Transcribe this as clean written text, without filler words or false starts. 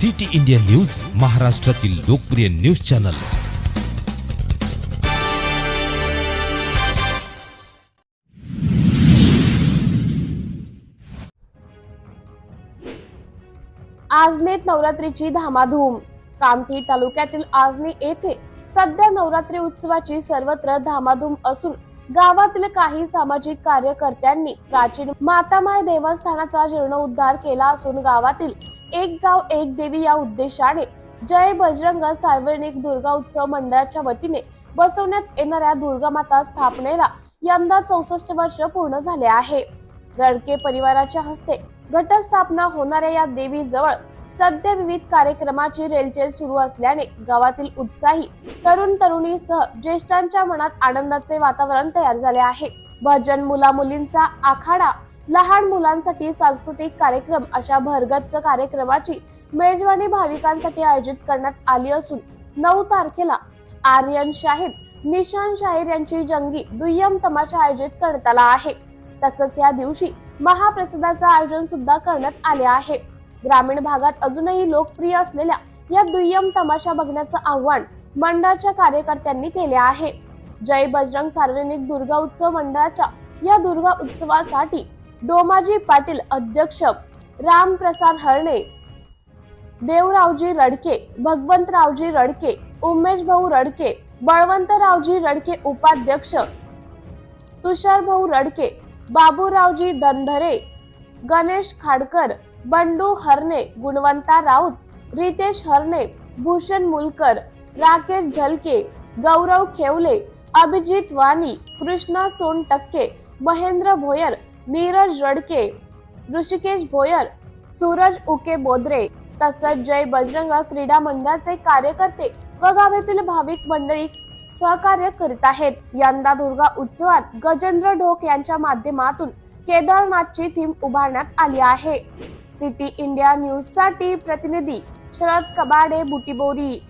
City India news, महाराष्ट्रातील लोकप्रिय news channel. आजनेत नवरात्रीची धामाधूम। कामठी तालुक्यातील आजने येथे सध्या नवरात्री उत्सवाची सर्वत्र धामाधूम असून गावातील काही सामाजिक कार्यकर्त्यांनी प्राचीन मातामाय देवस्थानाचा जीर्णोद्धार केला असून गावातील एक गाव एक देवी या उद्देशाने जय बजरंग सार्वजनिक दुर्गा उत्सव मंडळाच्या वतीने बसवण्यात येणाऱ्या दुर्गा माता स्थापनेला यंदा 64 वर्ष पूर्ण झाले आहे। रडके परिवाराच्या हस्ते घटस्थापना होणाऱ्या या देवी जवळ सध्या विविध कार्यक्रमाची रेलचेल सुरू असल्याने गावातील उत्साही तरुण तरुणीसह ज्येष्ठांच्या मनात आनंदाचे वातावरण तयार झाले आहे। भजन, मुला-मुलींचा आखाडा, लहान मुलांसाठी सांस्कृतिक कार्यक्रम अशा भरगच्च कार्यक्रमाची मेजवानी भाविकांसाठी आयोजित करण्यात आली असून 9 तारखेला आर्यन शाहीर, निशान शाहीर यांची जंगी दुय्यम तमाशा आयोजित करण्यात आला आहे। तसंच या दिवशी महाप्रसादाचे आयोजन सुद्धा करण्यात आले आहे। ग्रामीण भागात अजूनही लोकप्रिय असलेल्या या दुय्यम तमाशा बघण्याचं आव्हान मंडळाच्या कार्यकर्त्यांनी केले आहे। जय बजरंग सार्वजनिक दुर्गा उत्सव मंडळाच्या या दुर्गा उत्सवासाठी डोमाजी पाटील अध्यक्ष, रामप्रसाद हरणे, देवरावजी रडके, भगवंतरावजी रडके, उमेश भाऊ रडके, बळवंतरावजी रडके उपाध्यक्ष, तुषार भाऊ रडके, बाबूरावजी दंधरे, गणेश खाडकर, बंडू हरणे, गुणवंता राऊत, रितेश हरणे, भूषण मुलकर, राकेश झलके, गौरव खेवले, अभिजित वाणी, कृष्णा सोनटक्के, महेंद्र भोयर, नीरज रडके, ऋषिकेश भोयर, सूरज उके बोद्रे तसंच जय बजरंग क्रीडा मंडळाचे कार्यकर्ते व गावातील भाविक मंडळी सहकार्य करीत आहेत। यंदा दुर्गा उत्सवात गजेंद्र ढोक यांच्या माध्यमातून केदारनाथची थीम उभारण्यात आली आहे। सिटी इंडिया न्यूज साठी प्रतिनिधी शरद कबाडे, बुटीबोरी।